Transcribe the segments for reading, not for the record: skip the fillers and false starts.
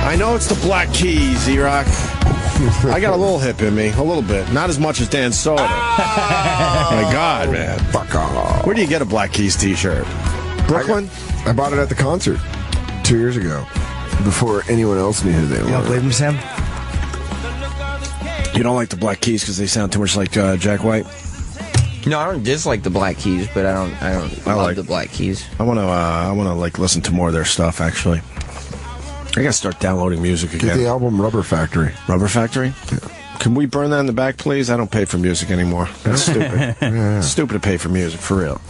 I know it's the Black Keys, E-Rock. I got a little hip in me, a little bit. Not as much as Dan Soder. My God, man. Fuck off. Where do you get a Black Keys t-shirt? Brooklyn? I bought it at the concert 2 years ago, before anyone else knew who they were. You don't believe him, Sam? You don't like the Black Keys because they sound too much like Jack White? No, I don't dislike the Black Keys, but I don't love the Black Keys. I wanna like listen to more of their stuff. Actually, I gotta start downloading music again. Get the album Rubber Factory. Rubber Factory? Yeah. Can we burn that in the back, please? I don't pay for music anymore. That's stupid. It's stupid to pay for music, for real.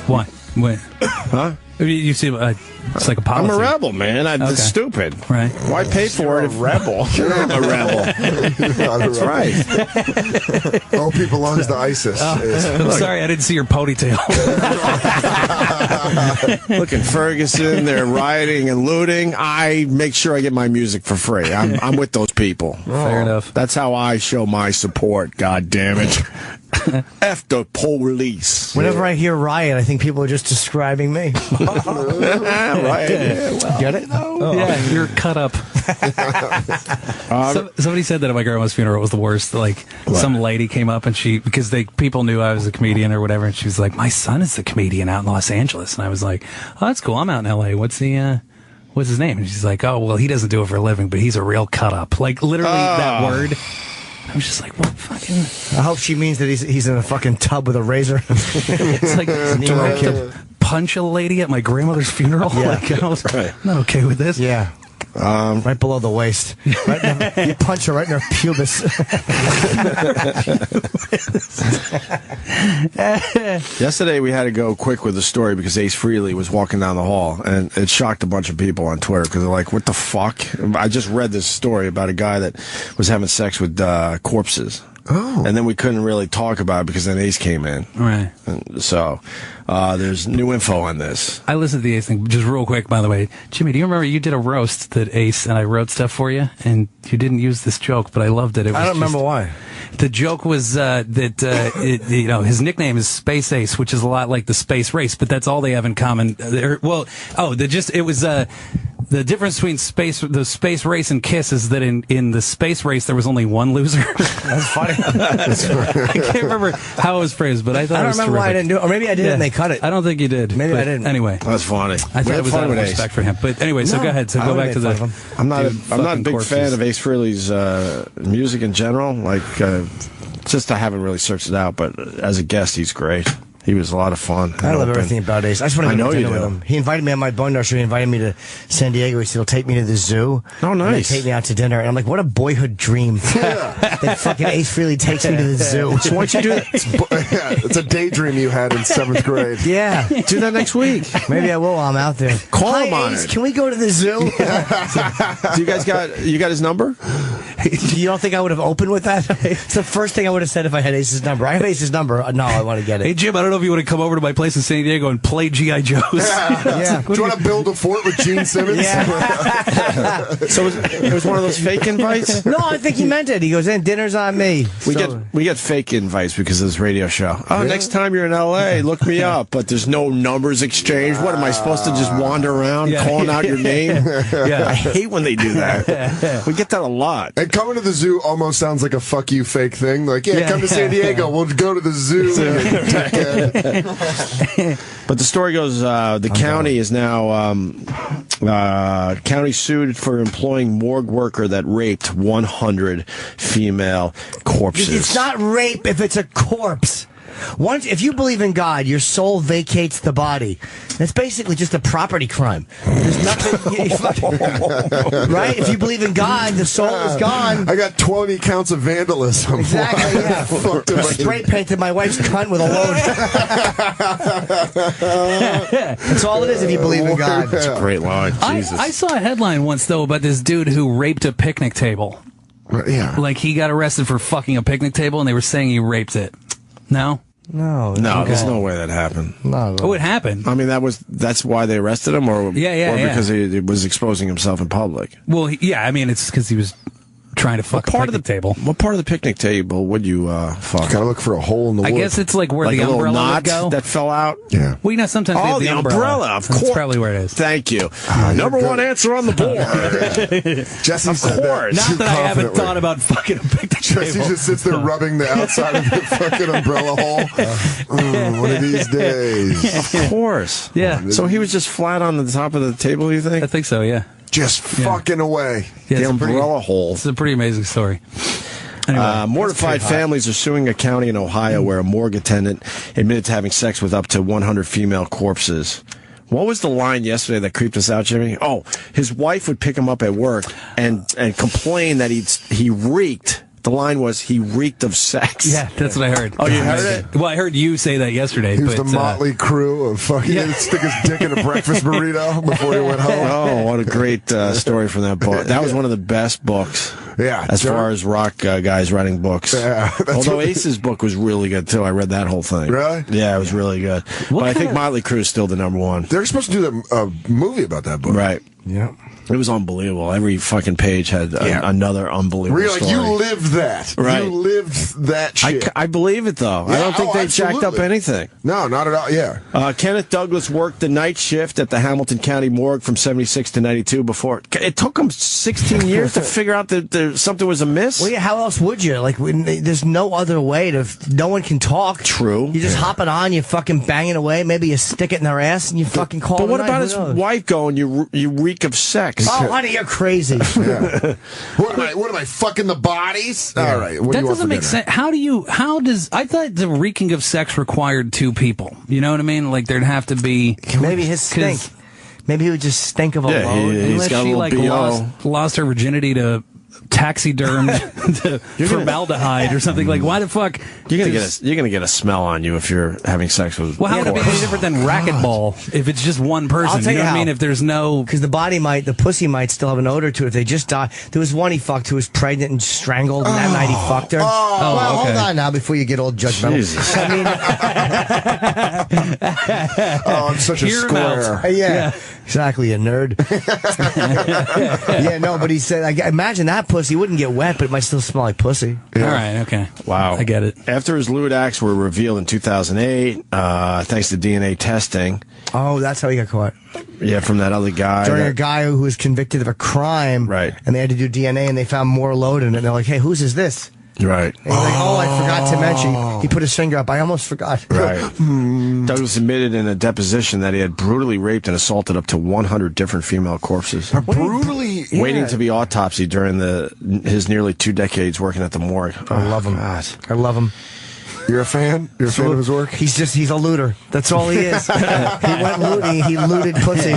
Why? What? Huh? You see, it's like a policy. I'm a rebel, man. It's stupid. Right. Why pay for it? Rebel. I'm a rebel. That's right. Opie belongs to ISIS. I'm sorry, I didn't see your ponytail. Look in Ferguson, they're rioting and looting. I make sure I get my music for free. I'm with those people. Fair enough. That's how I show my support, God damn it. F the police. Whenever I hear riot, I think people are just describing me. Right. Yeah, well, Get it? Yeah, you're cut up. Somebody said that at my grandma's funeral. It was the worst. Like, some lady came up and because people knew I was a comedian or whatever, and she was like, "My son is the comedian out in Los Angeles," and I was like, "Oh, that's cool. I'm out in L.A. What's his name?" And she's like, "Oh, well, he doesn't do it for a living, but he's a real cut up." Like, literally that word. I was just like, what fucking... I hope she means that he's in a fucking tub with a razor. It's like, do I have to punch a lady at my grandmother's funeral? Yeah. Like, I'm not okay with this. Yeah. Right below the waist. Right you punch her right in her pubis. Yesterday we had to go quick with the story because Ace Frehley was walking down the hall, and it shocked a bunch of people on Twitter because they're like, what the fuck? I just read this story about a guy that was having sex with corpses. Oh. And then we couldn't really talk about it because then Ace came in. Right. And so there's new info on this. I listened to the Ace thing, just real quick, by the way. Jimmy, do you remember you did a roast that Ace and I wrote stuff for you? And you didn't use this joke, but I loved it. I don't remember why. The joke was that his nickname is Space Ace, which is a lot like the space race, but that's all they have in common. It was the difference between the space race and Kiss is that in the space race there was only one loser. That's funny. I can't remember how it was phrased, but I thought I don't remember terrific. why I didn't do it, or maybe I did and they cut it. I don't think you did. Maybe I didn't. Anyway, that's funny. I thought it was out of respect for him. But anyway, so go ahead. So go back to the. I'm not a big fan of Ace Frehley's music in general. Like, just I haven't really searched it out, but as a guest, he's great. He was a lot of fun. I love everything about Ace. I just want to go to dinner with him. He invited me on my bone nursery. He invited me to San Diego. He said he'll take me to the zoo. Oh, nice. And take me out to dinner. And I'm like, what a boyhood dream. That fucking Ace Frehley takes me to the zoo. So why don't you do that? It's a daydream you had in 7th grade. Yeah. Do that next week. Maybe I will while I'm out there. Call him on Ace, it. can we go to the zoo? Do you guys got his number? You don't think I would have opened with that? It's the first thing I would have said if I had Ace's number. I have Ace's number. No, I want to get it. Hey, Jim, I don't know if you want to come over to my place in San Diego and play G.I. Joes. Yeah. Do you want to build a fort with Gene Simmons? Yeah. So it was one of those fake invites? No, I think he meant it. He goes, dinner's on me. We get fake invites because of this radio show. Oh, really? Next time you're in L.A., look me up. But there's no numbers exchanged. What, am I supposed to just wander around calling out your name? Yeah. I hate when they do that. We get that a lot. And coming to the zoo almost sounds like a fuck you fake thing. Like, come to San Diego. We'll go to the zoo. But the story goes, the county is now, county sued for employing morgue worker that raped 100 female corpses. It's not rape if it's a corpse. If you believe in God, your soul vacates the body. That's basically just a property crime. There's nothing, right? If you believe in God, the soul is gone. I got 20 counts of vandalism. Exactly, yeah. Spray painted my wife's cunt with a load. That's all it is if you believe in God. That's a great line. Jesus. I saw a headline once, though, about this dude who raped a picnic table. Yeah. Like, he got arrested for fucking a picnic table, and they were saying he raped it. No? No, there's no way that happened. No. Oh, it happened. I mean, that's why they arrested him, or Yeah. because he was exposing himself in public. Well, I mean, it's because he was trying to fuck a picnic table. What part of the picnic table would you fuck? Gotta look for a hole in the wood. I guess it's like where Like the a little umbrella knot would go. that fell out? Yeah. Well, you know, sometimes they have the umbrella. Of That's course. probably where it is. Thank you. Number one answer on the board. Jesse Of said course. that Not that I haven't confidently. thought about fucking a picnic Jesse table. just sits there rubbing the outside of the fucking umbrella hole. One of these days. Of course. Yeah. So he was just flat on the top of the table, you think? I think so, yeah. Just fucking away. Yeah, The it's a pretty- umbrella hole. It's a pretty amazing story. Anyway, Mortified families are suing a county in Ohio where a morgue attendant admitted to having sex with up to 100 female corpses. What was the line yesterday that creeped us out, Jimmy? Oh, his wife would pick him up at work and complain that he reeked. The line was, he reeked of sex. yeah, that's what I heard. Oh, you heard it? Well, I heard you say that yesterday. He was but, the motley crew of fucking. He didn't stick his dick in a breakfast burrito before he went home. Oh, what a great story from that book. That was one of the best books. Yeah. As far as rock guys writing books. Yeah, Although Ace's book was really good, too. I read that whole thing. Really? Yeah, it was really good. But I think Motley Crue is still the number one. They're supposed to do a movie about that book. Right. Yeah. It was unbelievable. Every fucking page had another unbelievable Where you're like, story. you lived that. Right. You lived that shit. I believe it, though. I don't think they jacked up absolutely. anything. No, not at all. Yeah. Kenneth Douglas worked the night shift at the Hamilton County morgue from 76 to 92 before. It took him 16 years to figure out that something was amiss. Well, yeah, how else would you? Like, there's no other way to. No one can talk. True. You just hop it on, you fucking bang it away. Maybe you stick it in their ass and you fucking call But it what a night. about Who his knows? wife going, you reek of sex? Oh, honey, you're crazy. Yeah. What am I fucking the bodies? All right. What do that you want doesn't for make dinner? sense. I thought the reeking of sex required two people. You know what I mean? Like, there'd have to be. Maybe his stink. Maybe he would just stink of a Yeah, load. he's Unless got a she, little like, BO. lost her virginity to taxidermed to formaldehyde or something. Like, why the fuck? You're gonna get a smell on you if you're having sex with. Well, how would it be any different than racquetball if it's just one person? I'll tell You know you what I mean? how. If there's no. Because the pussy might still have an odor to it if they just die. There was one he fucked who was pregnant and strangled, and that night he fucked her. Oh, well, okay. hold on now before you get all judgmental. Jesus. I mean, Oh, I'm such a Hear him out. square. yeah, exactly, a nerd. Yeah, no, but he said, like, imagine that pussy wouldn't get wet, but it might still smell like pussy. All right, okay. Wow. I get it. After his lewd acts were revealed in 2008, thanks to DNA testing, Oh, that's how he got caught. from that other guy. During a guy who was convicted of a crime, Right. And they had to do DNA, and they found more load in it. And they're like, "Hey, whose is this?" Right. And he's like, "Oh, I forgot to mention." He put his finger up. I almost forgot. Right. Douglas admitted in a deposition that he had brutally raped and assaulted up to 100 different female corpses, Brutally. waiting to be autopsied during his nearly 2 decades working at the morgue. I love him. God. I love him. You're a fan? You're a fan of his work? He's a looter. That's all he is. He went looting. He looted pussy.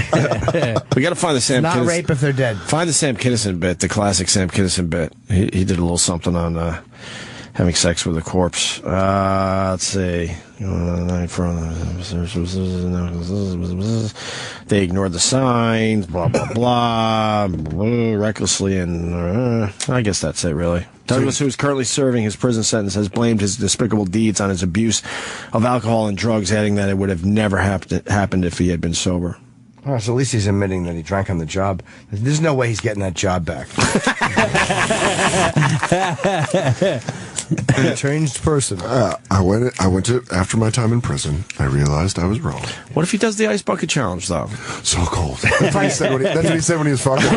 We got to find the Sam Not Kinison. rape if they're dead. Find the Sam Kinison bit, the classic Sam Kinison bit. He did a little something on having sex with a corpse. Let's see. They ignored the signs, blah, blah, blah, recklessly, and I guess that's it, really. Douglas, who is currently serving his prison sentence, has blamed his despicable deeds on his abuse of alcohol and drugs, adding that it would have never happened if he had been sober. Oh, so at least he's admitting that he drank on the job. There's no way he's getting that job back. A changed person. I went to after my time in prison. I realized I was wrong. What if he does the ice bucket challenge, though? So cold. That's what he said when he was fucking.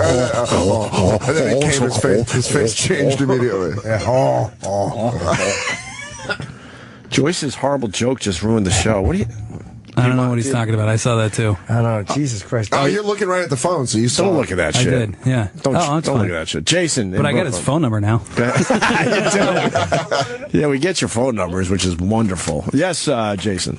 And then it came his face. His face changed immediately. Joyce's horrible joke just ruined the show. What do you? I don't know what he's talking about. I saw that too. I don't know. Jesus Christ. Oh, you're looking right at the phone, so you saw. Don't look at that I shit. did, yeah. Don't, That's don't look fine. at that shit. Jason. But I got his phone number now. Yeah, we get your phone numbers, which is wonderful. Yes, Jason.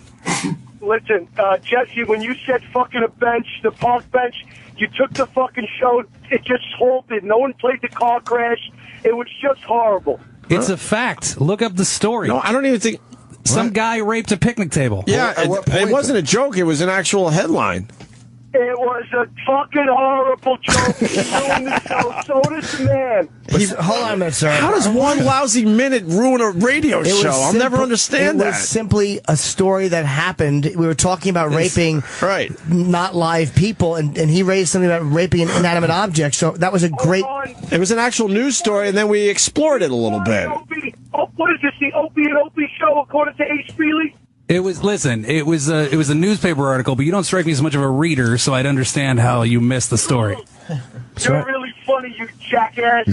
Listen, Jesse, when you said fucking a bench, the park bench, you took the fucking show. It just halted. No one played the car crash. It was just horrible. It's a fact. Look up the story. No, I don't even think. Some guy raped a picnic table. Yeah, At what it point, wasn't a joke. It was an actual headline. It was a fucking horrible joke. He ruined the show. Soder's the man. Hold on a minute, sir. How does one lousy minute ruin a radio show? I'll never understand that. It was simply a story that happened. We were talking about raping not live people, and he raised something about raping an inanimate object. So that was a great... It was an actual news story, and then we explored it a little bit. What is this, the Opie and Opie show, according to Ace Frehley? It was a newspaper article, but you don't strike me as much of a reader, so I'd understand how you missed the story. You're really funny, you jackass.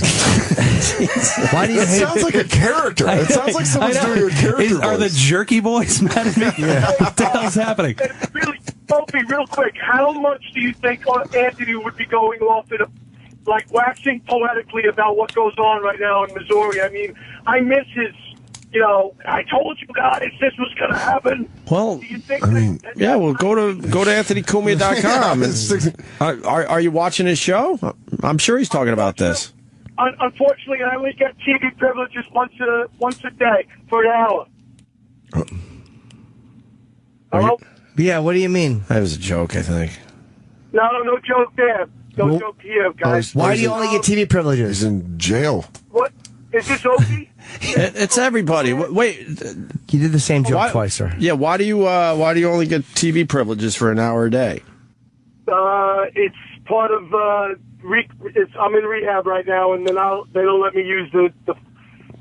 Why do you It hate sounds like a character. It sounds like someone's doing a character Are the voice. jerky boys mad at me? What the hell's happening? Really, Opie, real quick, how much do you think Anthony would be going off in waxing poetically about what goes on right now in Missouri? I mean, I miss his... I told you guys this was going to happen. Well, do you think yeah, well, go to AnthonyCumia.com. Are you watching his show? I'm sure he's talking about this. Unfortunately, I only get TV privileges once a day for an hour. Hello? Yeah, what do you mean? That was a joke, I think. No joke there. No joke here, guys. Why do you only get TV privileges? He's in jail. What? Is this Opie? It's everybody. Wait, you did the same joke twice, sir. Yeah, why do you only get TV privileges for an hour a day? It's part of I'm in rehab right now, and then they don't let me use the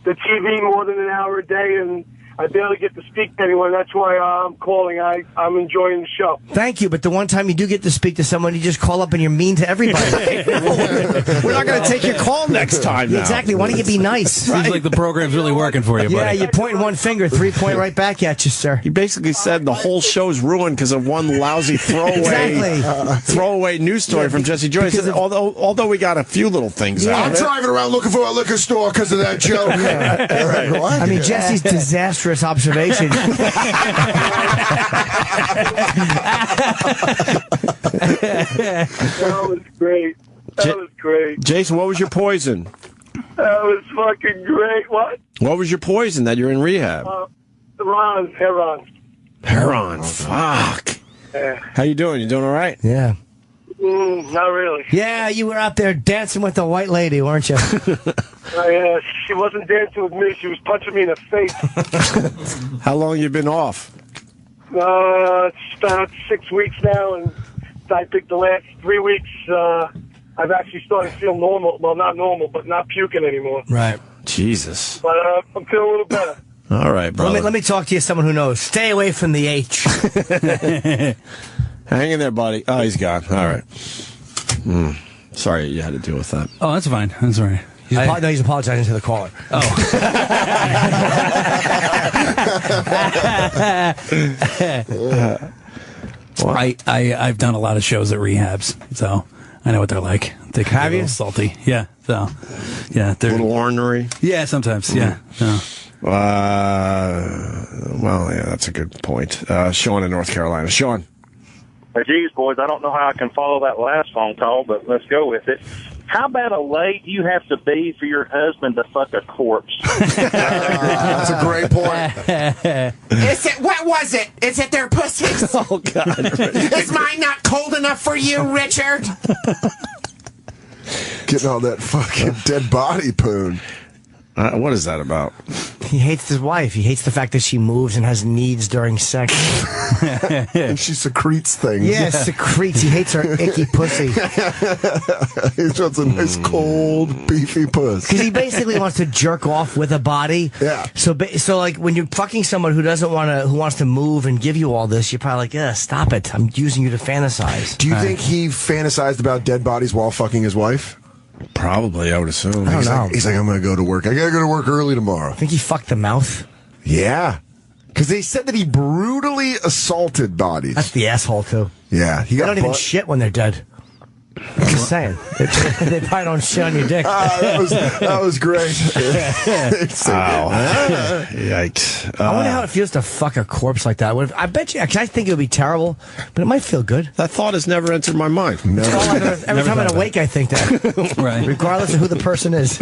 TV more than an hour a day, and I barely get to speak to anyone. That's why I'm calling. I'm enjoying the show. Thank you, but the one time you do get to speak to someone, you just call up and you're mean to everybody. We're not going to take your call next time now. Exactly. Why don't you be nice? Seems like the program's really working for you, buddy. Yeah, you're pointing one finger, 3 point right back at you, sir. He basically said the whole show's ruined because of one lousy throwaway news story from Jesse Joyce. Although we got a few little things out I'm of it. driving around looking for a liquor store because of that joke. What? I mean, Jesse's disastrous observation. That was great. That was great. Jason, what was your poison? That was fucking great. What? What was your poison that you're in rehab? Heron. Heron. Fuck. How you doing? You doing all right? Yeah. Not really. Yeah, you were out there dancing with the white lady, weren't you? She wasn't dancing with me. She was punching me in the face. How long you been off? It's about 6 weeks now, and I think the last 3 weeks I've actually started to feel normal. Well, not normal, but not puking anymore. Right. Jesus. But I'm feeling a little better. All right, brother. Let me talk to you, someone who knows. Stay away from the H. Hang in there, buddy. Oh, he's gone. All right. Sorry you had to deal with that. Oh, that's fine. That's all right. He's apologizing to the caller. Oh. I've done a lot of shows at rehabs, so I know what they're like. They can Have be a you? little salty. Yeah. So, yeah, they're A little ornery. Yeah, sometimes. Yeah. No. Well, yeah, that's a good point. Sean in North Carolina. Sean. Geez, boys, I don't know how I can follow that last phone call, but let's go with it. How bad a lay do you have to be for your husband to fuck a corpse? That's a great point. What was it? Is it their pussies? Oh, God. Is mine not cold enough for you, Richard? Getting all that fucking dead body poon. What is that about? He hates his wife. He hates the fact that she moves and has needs during sex. And she secretes things. Yeah, secretes. He hates her icky pussy. He wants a nice, cold, beefy puss. Because he basically wants to jerk off with a body. Yeah. So like when you're fucking someone who wants to move and give you all this, you're probably like, yeah, stop it. I'm using you to fantasize. Do you think he fantasized about dead bodies while fucking his wife? Probably, I would assume. I don't know. He's like, I'm going to go to work. I got to go to work early tomorrow. I think he fucked the mouth. Yeah. Because they said that he brutally assaulted bodies. That's the asshole, too. Yeah. He They got don't even shit when they're dead. I'm just saying. They probably don't shit on your dick. That was great. Wow. Yikes. I wonder how it feels to fuck a corpse like that. I bet you, 'cause I think it would be terrible, but it might feel good. That thought has never entered my mind. Every time I'm awake, I think that. Right. Regardless of who the person is.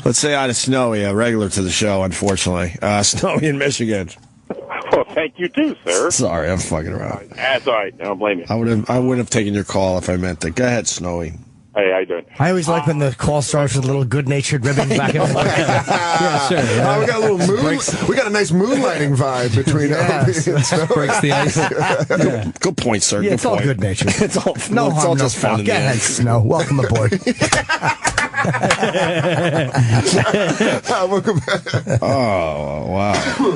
Let's say hi to Snowy, a regular to the show, unfortunately. Snowy in Michigan. Well, thank you too, sir. Sorry, I'm fucking around. That's all right. I don't blame you. I would have taken your call if I meant it. Go ahead, Snowy. Hey, how you doing? I always like when the call starts with a little good-natured ribbon back and forth. Yeah, sure. Yeah. We got a little we got a nice moonlighting vibe between Opie and Snowy. Breaks the ice. Yeah. Good point, sir. Yeah, Good it's all point. good-natured. It's all No it's harm, all no just fun. foul. in Go the ahead, end. Snow. Welcome aboard. Welcome back. Oh wow.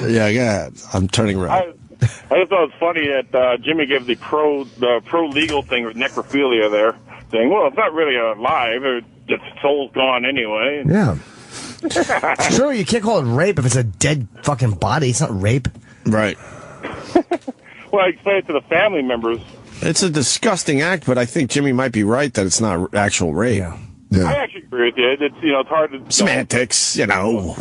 Yeah, go ahead. I'm turning around. I just thought it was funny that Jimmy gave the pro legal thing with necrophilia there, saying, "Well, it's not really alive; the soul's gone anyway." Yeah. It's true, you can't call it rape if it's a dead fucking body. It's not rape. Right. Well, I explained it to the family members. It's a disgusting act, but I think Jimmy might be right that it's not actual rape. Yeah. I actually agree with you. It's it's hard to Semantics, All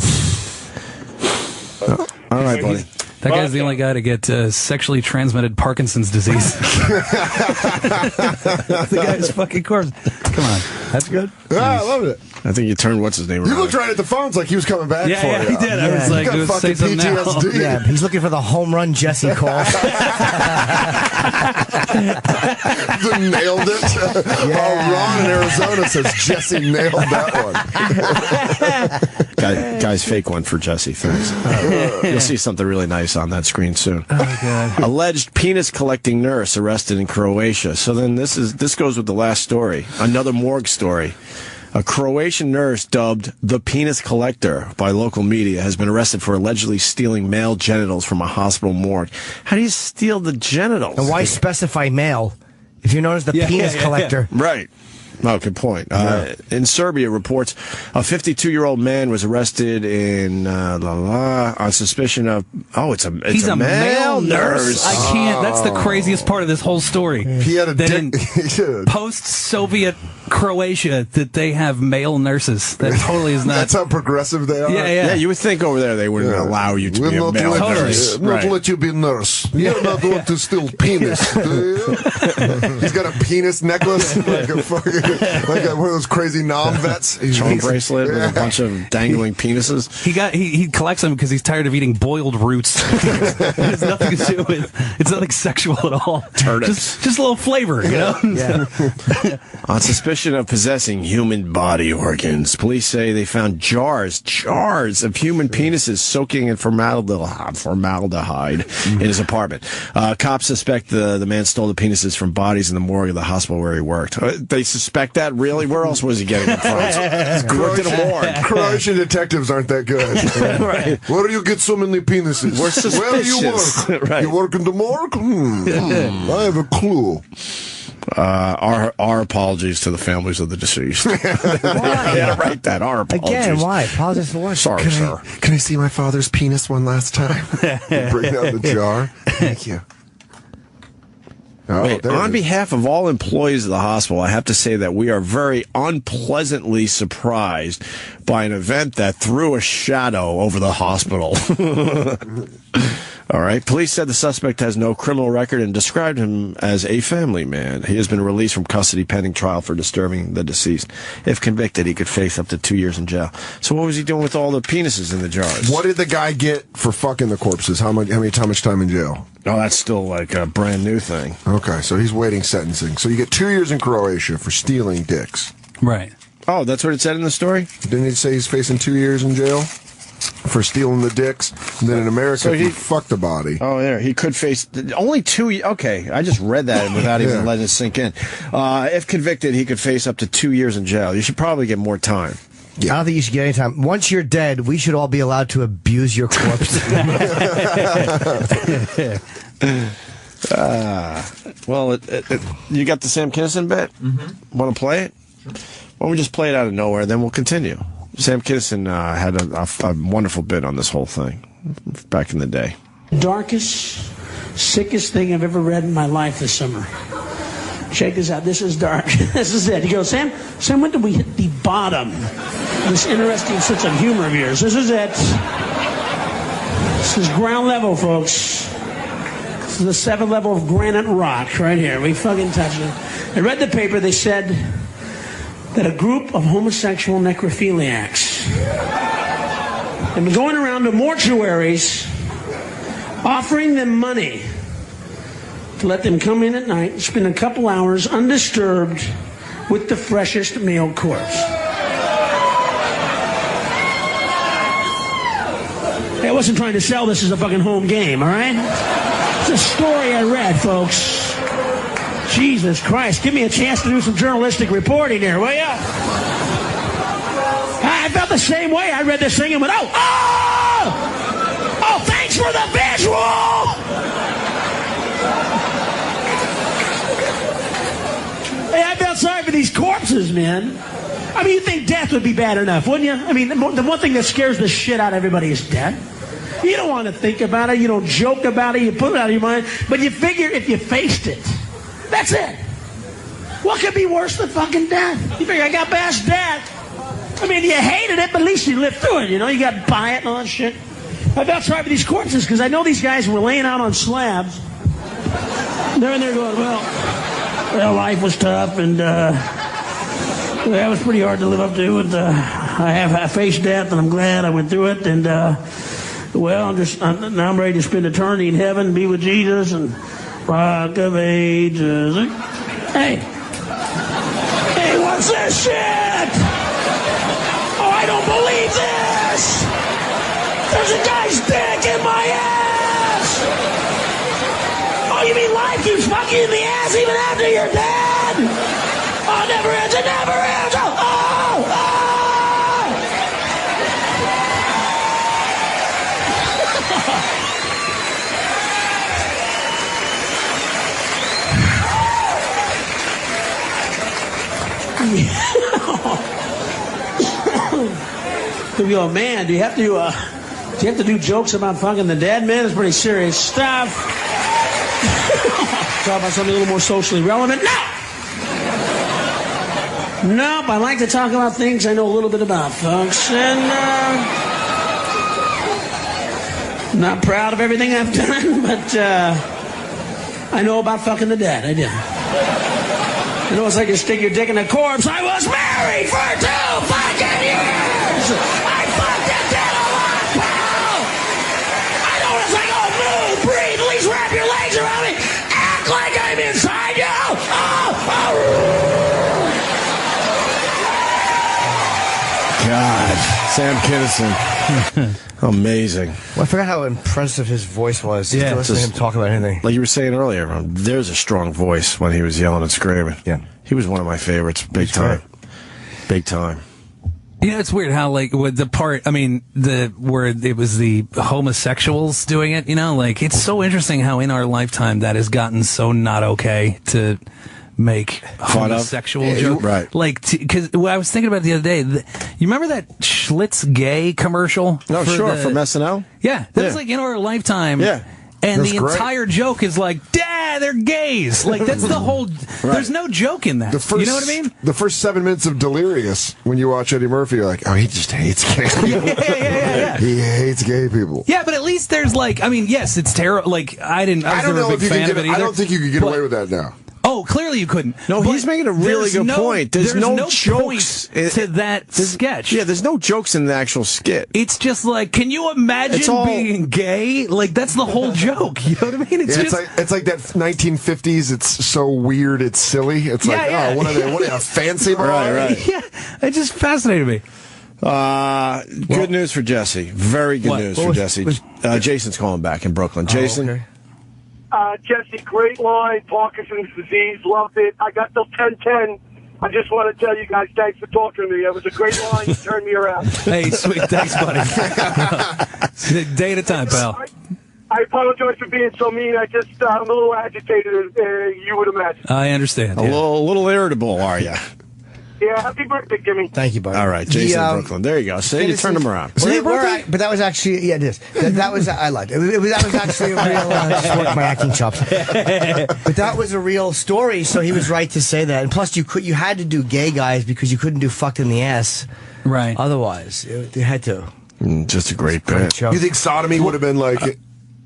right, buddy. That guy's the only guy to get sexually transmitted Parkinson's disease. The guy's fucking corpse. Come on. That's good. I love it. I think you turned what's his name You around. looked right at the phones like he was coming back for Yeah, you. he did. I was like, You got say fucking something now. PTSD. Yeah, he's looking for the home run Jesse call. Nailed it. Oh, Ron in Arizona says Jesse nailed that one. Guy's fake one for Jesse. Thanks. You'll see something really nice on that screen soon. Oh, God. Alleged penis collecting nurse arrested in Croatia. So then this goes with the last story. Another morgue story. A Croatian nurse dubbed the penis collector by local media has been arrested for allegedly stealing male genitals from a hospital morgue. How do you steal the genitals? And why specify male if you're known as the penis collector? Right. Oh, good point. In Serbia, reports a 52-year-old man was arrested in on suspicion of He's a male nurse. I can't. That's the craziest part of this whole story. He had a that dick. in post-Soviet Croatia that they have male nurses. That totally is not. That's how progressive they are. Yeah. You would think over there they wouldn't allow you to be a male nurse. Not let you be nurse. You're not want to steal penis. Do you? He's got a penis necklace, like a fucking, one of those crazy nom vets. Charm bracelet with a bunch of dangling penises. He collects them because he's tired of eating boiled roots. It has nothing to do with. It's nothing sexual at all. Turnips. Just a little flavor, you know. Yeah. On suspicion of possessing human body organs, police say they found jars of human penises soaking in formaldehyde in his apartment. Cops suspect the man stole the penises from bodies in the morgue of the hospital where he worked. They suspect that? Really? Where else was he getting them from? He worked in a morgue. Croatian detectives aren't that good. Right. Where do you get so many penises? We're suspicious. Where do you work? Right. You work in the morgue? I have a clue. Our apologies to the families of the deceased. Yeah, write that. Our apologies. Again, why? Apologize for what? Sorry, sir. Can I see my father's penis one last time? Bring out the jar. Thank you. Oh, Wait, on behalf of all employees of the hospital, I have to say that we are very unpleasantly surprised by an event that threw a shadow over the hospital. All right. Police said the suspect has no criminal record and described him as a family man. He has been released from custody pending trial for disturbing the deceased. If convicted, he could face up to 2 years in jail. So what was he doing with all the penises in the jars? What did the guy get for fucking the corpses? How much time in jail? Oh, that's still like a brand new thing. Okay, so he's waiting sentencing. So you get 2 years in Croatia for stealing dicks. Right. Oh, that's what it said in the story? Didn't he say he's facing 2 years in jail for stealing the dicks? And then in America, So he fucked the body. Oh, there. He could face only 2 Okay, I just read that without even letting it sink in. If convicted, he could face up to 2 years in jail. You should probably get more time. Yeah. I don't think you should get any time. Once you're dead, we should all be allowed to abuse your corpse. Well, you got the Sam Kinison bit? Mm-hmm. Want to play it? Why don't we just play it out of nowhere, then we'll continue. Sam Kinison had a wonderful bit on this whole thing back in the day. Darkest, sickest thing I've ever read in my life this summer. Check this out. This is dark. This is it. He goes, Sam, when did we hit the bottom? This interesting sense of humor of yours. This is it. This is ground level, folks. This is the 7th level of granite rock right here. We fucking touched it. I read the paper. They said that a group of homosexual necrophiliacs have been going around to mortuaries offering them money to let them come in at night and spend a couple hours undisturbed with the freshest male corpse. Hey, I wasn't trying to sell this as a fucking home game, all right? It's a story I read, folks. Jesus Christ, give me a chance to do some journalistic reporting here, will ya? I felt the same way. I read this thing and went, oh, thanks for the visual! Hey, I felt sorry for these corpses, man. I mean, you'd think death would be bad enough, wouldn't you? I mean, the one thing that scares the shit out of everybody is death. You don't want to think about it. You don't joke about it. You put it out of your mind. But you figure if you faced it, that's it. What could be worse than fucking death? You figure I got past death. I mean, you hated it, but at least you lived through it, you know? You got by it and all that shit. I felt sorry for these corpses because I know these guys were laying out on slabs. They're in there going, well, life was tough and that was pretty hard to live up to. And I faced death and I'm glad I went through it. And now I'm ready to spend eternity in heaven, be with Jesus and rock of ages. Hey, what's this shit? Oh, I don't believe this! There's a guy's dick in my ass! Oh, you mean life keeps fucking you in the ass even after you're dead? Oh, it never ends, it never ends! Oh! Oh, man, do you have to do jokes about fucking the dead? Man, it's pretty serious stuff. Talk about something a little more socially relevant? Nope, I like to talk about things I know a little bit about, folks. And I'm not proud of everything I've done, but I know about fucking the dead. I do. You know, it's like you stick your dick in a corpse. I was married for 2 fucking years! I fucked a dead a lot, pal! I know what it's like, move, breathe, at least wrap your legs around me! Act like I'm inside you! God, Sam Kinison. Amazing. Well, I forgot how impressive his voice was. Yeah, to listen to him talk about anything. Like you were saying earlier, there's a strong voice when he was yelling and screaming. Yeah. He was one of my favorites, big time. Big time. You know, it's weird how, like, with the part, I mean, where it was the homosexuals doing it, you know, like, it's so interesting how in our lifetime that has gotten so not okay to make homosexual jokes. Right. Like, because I was thinking about it the other day. You remember that Schlitz Gay commercial? Oh, sure, from SNL? Yeah. That was like in our lifetime. Yeah. And That's the great. entire joke is like, Dad, they're gays. Like, that's the whole, there's no joke in that. You know what I mean? The first 7 minutes of Delirious, when you watch Eddie Murphy, you're like, oh, he just hates gay people. Yeah. He hates gay people. Yeah, but at least there's like, I mean, yes, it's terrible. Like, I was never a big fan of it either. I don't think you could get away with that now. Oh, clearly you couldn't. No, he's making a really good point. There's no jokes to that sketch. Yeah, there's no jokes in the actual skit. It's just like, can you imagine being gay? Like, that's the whole joke. You know what I mean? It's like that 1950s. It's so weird. It's silly. It's like, oh, what are they? What are they, a fancy bar? Right. Yeah, it just fascinated me. Good news for Jesse. Very good news for Jesse. Jason's calling back in Brooklyn. Jason. Okay. Jesse, great line. Parkinson's disease, loved it. I got till 10:10. I just want to tell you guys, thanks for talking to me. It was a great line. You turned me around. Hey, sweet. Thanks, buddy. Day at a time, pal. I apologize for being so mean. I'm a little agitated, as you would imagine. I understand. A little irritable, are you? Yeah, happy birthday, Jimmy. Thank you, buddy. All right, Jason in Brooklyn. There you go. See, you turned him around. But that was actually, it is. That was, I liked it. That was actually a real, just work my acting chops. But that was a real story, so he was right to say that. And plus, you had to do gay guys because you couldn't do fucked in the ass. Right. Otherwise, you had to. Just a great bit. You think sodomy would have been like...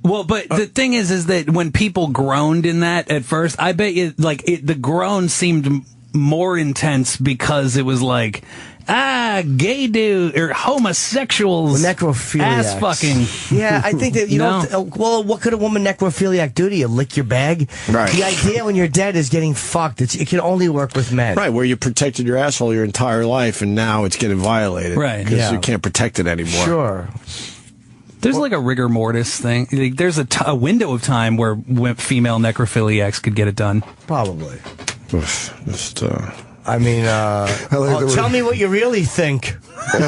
Well, but the thing is that when people groaned in that at first, I bet you, like, the groan seemed more intense because it was like, gay dude or homosexuals, necrophiliacs, ass fucking. Yeah, I think that you don't. Well, what could a woman necrophiliac do to you? Lick your bag? Right. The idea when you're dead is getting fucked. It can only work with men. Right, where you protected your asshole your entire life, and now it's getting violated. Right. Because you can't protect it anymore. Sure. There's like a rigor mortis thing. Like, there's a window of time where female necrophiliacs could get it done. Probably. Oof, just, I mean, tell me what you really think. you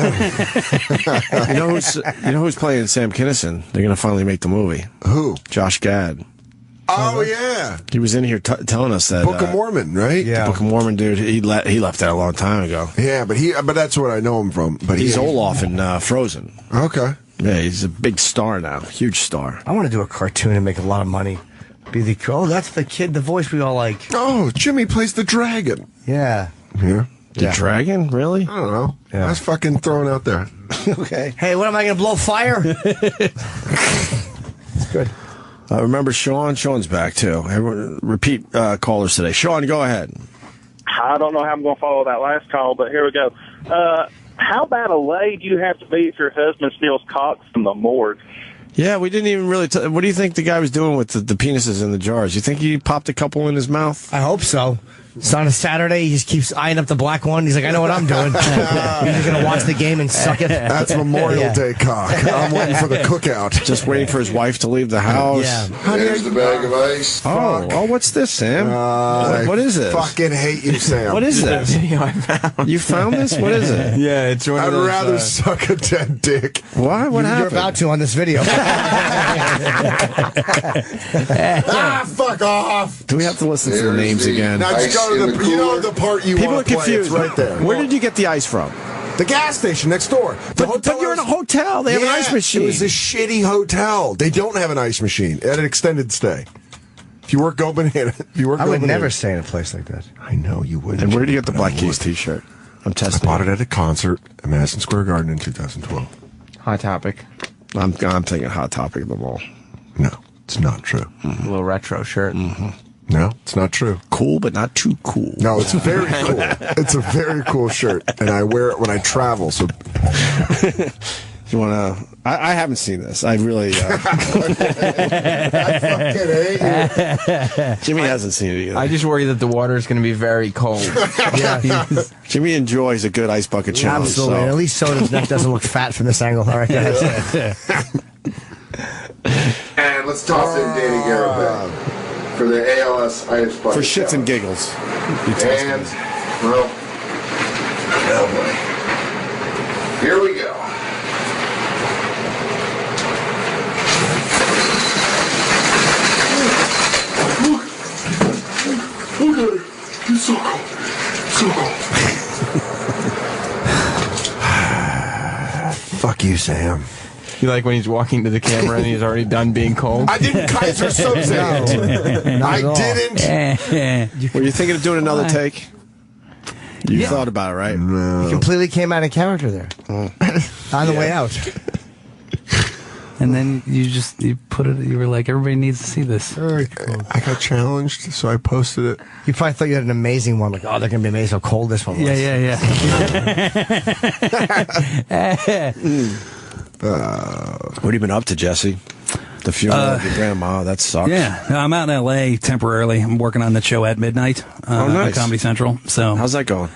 know who's playing Sam Kinison? They're going to finally make the movie. Who? Josh Gad. Oh, yeah. He was in here telling us that. Book of Mormon, right? Yeah. The Book of Mormon, dude. He left that a long time ago. Yeah, but that's what I know him from. But he's Olaf in Frozen. Okay. Yeah, he's a big star now. Huge star. I want to do a cartoon and make a lot of money. That's the kid, the voice we all like. Oh, Jimmy plays the dragon. Yeah. Yeah. The dragon? Really? I don't know. Yeah. That's fucking thrown out there. Okay. Hey, what am I going to blow fire? Good. Remember Sean? Sean's back, too. Everyone, repeat callers today. Sean, go ahead. I don't know how I'm going to follow that last call, but here we go. How bad a lay do you have to be if your husband steals cocks from the morgue? Yeah, we didn't even really... what do you think the guy was doing with the penises in the jars? You think he popped a couple in his mouth? I hope so. It's on a Saturday. He just keeps eyeing up the black one. He's like, I know what I'm doing. He's just going to watch the game and suck it. That's Memorial Day cock. I'm waiting for the cookout. Just waiting for his wife to leave the house. Yeah. There's the bag of ice. Oh, what's this, Sam? What is this? Fucking hate you, Sam. What is this? You found this? What is it? Yeah, it's one of those, I'd rather suck a dead dick. What? What happened? You're about to on this video. Fuck off. Do we have to listen to the names again? Now just go to the part you People are want to play. It's confused. right there. Where did you get the ice from? The gas station next door. But you're in a hotel. They have an ice machine. It was a shitty hotel. They don't have an ice machine at an extended stay. If you work Go Banana, I would never stay in a place like that. I know you wouldn't. And where did you get the Black Keys T-shirt? I'm testing. I bought it at a concert at Madison Square Garden in 2012. Hot Topic. I'm thinking Hot Topic of them all. No, it's not true. A little retro shirt. No, it's not true. Cool, but not too cool. No, it's very cool. It's a very cool shirt, and I wear it when I travel. So, you want to? I haven't seen this. I really. I fucking hate you. Jimmy hasn't seen it either. I just worry that the water is going to be very cold. Yeah. Jimmy enjoys a good ice bucket challenge. Absolutely. So. At least Soder's neck doesn't look fat from this angle. All right, guys. And let's toss in Danny Garrett for the ALS ice bucket. For shits and giggles. And, well, oh boy. Here we go. Okay, it's so cold. So cold. Fuck you, Sam. You like when he's walking to the camera and he's already done being cold? I didn't Kaiser Soze it. I didn't. Were you thinking of doing another take? You thought about it, right? You completely came out of character there. On the way out. And then you put it. You were like, everybody needs to see this. Very cool. I got challenged, so I posted it. You probably thought you had an amazing one. Like, oh, they're going to be amazed how cold this one was. Yeah. What have you been up to, Jesse? The funeral of your grandma. That sucks. Yeah, I'm out in L.A. temporarily. I'm working on the show at midnight nice. on Comedy Central. So how's that going?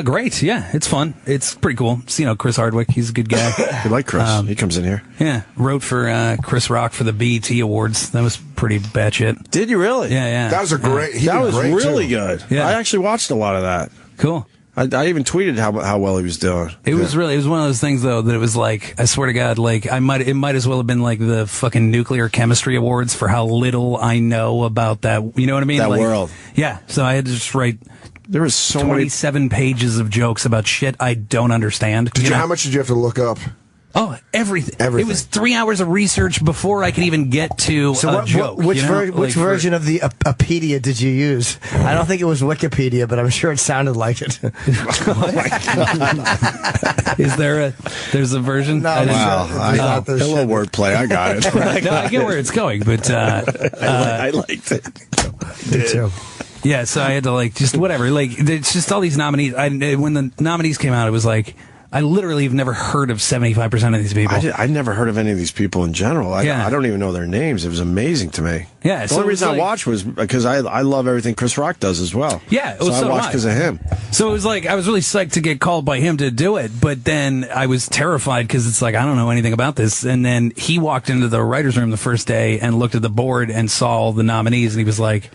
Great. Yeah, it's fun. It's pretty cool. So, Chris Hardwick, he's a good guy. You like Chris? He comes in here. Yeah, wrote for Chris Rock for the BET Awards. That was pretty batshit. Did you really? Yeah. That was a great. That was great really too. good. Yeah. I actually watched a lot of that. Cool. I even tweeted how well he was doing. It was one of those things though that it was like, I swear to God, like it might as well have been like the fucking nuclear chemistry awards for how little I know about that. You know what I mean? That like, world. Yeah. So I had to just write. There was so 27 pages of jokes about shit I don't understand. How much did you have to look up? Oh, everything. Everything. It was 3 hours of research before I could even get to a joke. Which version of the Apedia did you use? I don't think it was Wikipedia, but I'm sure it sounded like it. Is there's a version? No, wow. Hello, wordplay. I got it. No, I get where it's going, but I liked it. Me too. Yeah, so I had to like just whatever. Like it's just all these nominees. When the nominees came out, it was like I literally have never heard of 75% of these people. I never heard of any of these people in general. I don't even know their names. It was amazing to me. Yeah, the only reason I watched was because I love everything Chris Rock does as well. Yeah, so I watched because of him. So it was like I was really psyched to get called by him to do it, but then I was terrified because it's like I don't know anything about this. And then he walked into the writers' room the first day and looked at the board and saw all the nominees, and he was like,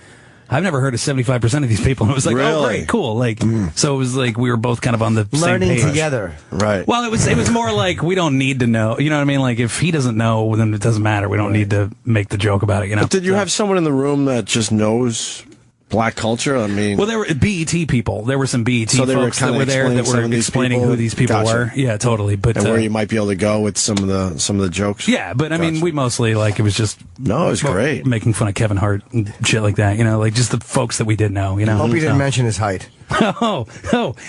I've never heard of 75% of these people. And it was like, oh, great, cool. Like, so it was like we were both kind of on the same page. Learning together. Right. Well, it was more like we don't need to know. You know what I mean? Like, if he doesn't know, then it doesn't matter. We don't need to make the joke about it, you know? But did you have someone in the room that just knows black culture? I mean... Well, there were BET people. There were some BET so folks that were there that were explaining who these people were. Yeah, totally. But and where you might be able to go with some of the jokes. Yeah, but I mean, we mostly, like, it was just... No, it was great. Making fun of Kevin Hart and shit like that, you know? Like, just the folks that we did know, you know? Hope he didn't mention his height.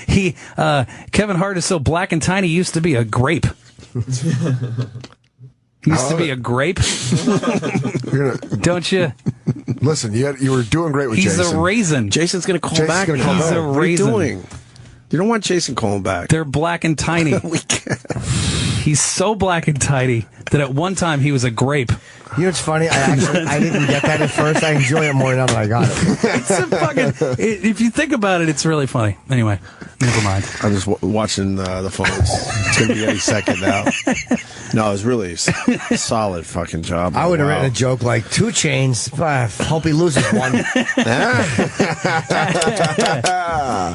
He, Kevin Hart is so black and tiny, he used to be a grape. He used to be a grape. Don't you? Listen, you were doing great with Jason. He's a raisin. Jason's going to call back. He's a raisin. What are you doing? You don't want Jason calling back. They're black and tiny. He's so black and tiny that at one time he was a grape. You know what's funny? I didn't get that at first. I enjoy it more now that I got it. It's a fucking. If you think about it, it's really funny. Anyway, never mind. I'm just watching the phones. It's going to be any second now. No, it was really a solid fucking job. I would have written a joke like 2 Chains. Hope he loses one.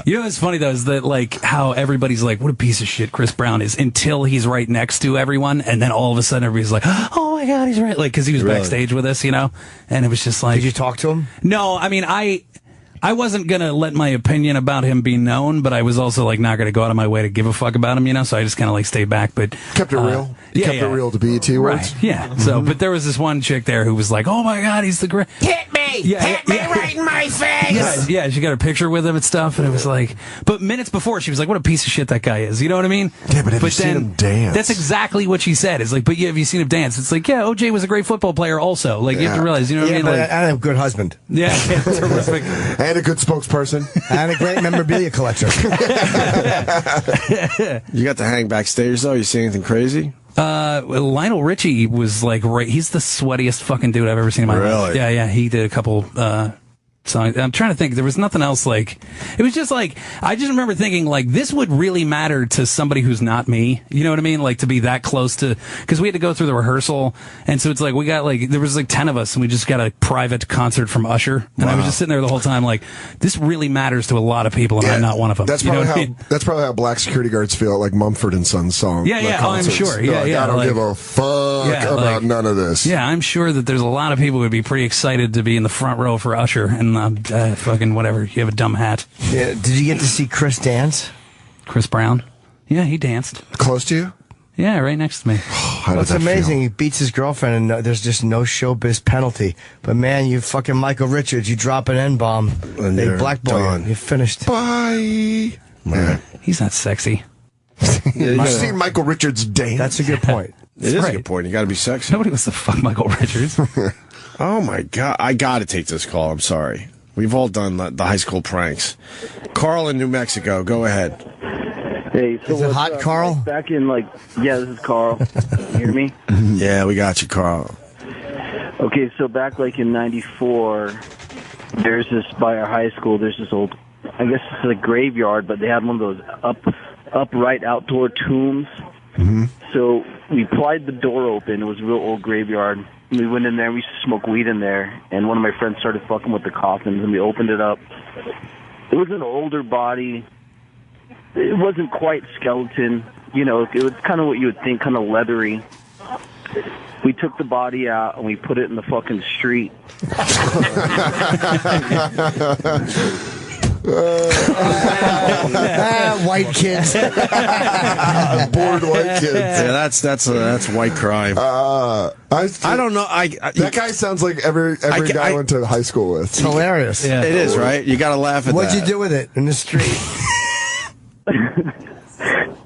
You know what's funny though is that like how everybody's like, what a piece of shit Chris Brown is until he's right next to everyone, and then all of a sudden everybody's like, oh my god, he's right, like because he was backstage with us, you know, and it was just like, did you talk to him? No, I mean I wasn't going to let my opinion about him be known, but I was also like not going to go out of my way to give a fuck about him, you know, so I just kind of like stayed back, but kept it real. You kept it real to BET words. Right. Yeah. So, but there was this one chick there who was like, "Oh my god, he's the great." Hit me! Hit me right in my face! Yeah, she got a picture with him and stuff, and it was like, but minutes before she was like, "What a piece of shit that guy is." You know what I mean? Yeah, but have you seen him dance? That's exactly what she said. It's like, but yeah, have you seen him dance? It's like, yeah, OJ was a great football player also. Like you have to realize, you know what I mean? But like, and a good husband. Yeah, terrific. And a good spokesperson. And a great memorabilia collector. You got to hang backstage though. You see anything crazy? Lionel Richie was like, he's the sweatiest fucking dude I've ever seen in my life. Yeah, he did a couple songs. I'm trying to think. There was nothing else like. It was just like I just remember thinking like this would really matter to somebody who's not me. You know what I mean? Like to be that close to because we had to go through the rehearsal, and so it's like we got like there was like 10 of us, and we just got a private concert from Usher, and I was just sitting there the whole time like this really matters to a lot of people, and I'm not one of them. That's probably how black security guards feel at like Mumford and Sons song. Yeah, oh, I'm sure. Yeah, I don't give a fuck about none of this. Yeah, I'm sure that there's a lot of people who would be pretty excited to be in the front row for Usher, and fucking whatever. You have a dumb hat. Yeah, did you get to see Chris dance? Chris Brown? Yeah, he danced. Close to you? Yeah, right next to me. It's amazing. He beats his girlfriend, and there's just no showbiz penalty. But man, you fucking Michael Richards, you drop an N-bomb, they blackball you. You're finished. Bye. Yeah. He's not sexy. You've seen Michael Richards dance. That's a good point. It is a good point. You got to be sexy. Nobody wants to fuck Michael Richards. Oh my god! I got to take this call. I'm sorry. We've all done the high school pranks. Carl in New Mexico, go ahead. Hey, so is it hot, Carl? Back in this is Carl. You hear me? Yeah, we got you, Carl. Okay, so back in '94, there's this by our high school. There's this old, I guess it's a graveyard, but they had one of those upright outdoor tombs. Mm-hmm. So we pried the door open. It was a real old graveyard. We went in there, we used to smoke weed in there, and one of my friends started fucking with the coffins, and we opened it up. It was an older body. It wasn't quite skeleton. You know, it was kind of what you would think, kind of leathery. We took the body out, and we put it in the fucking street. White kids. Bored white kids. Yeah, that's white crime. I don't know. That guy sounds like every guy I went to high school with. It's hilarious. Yeah. It is, right? You got to laugh at What'd that. you do with it in the street?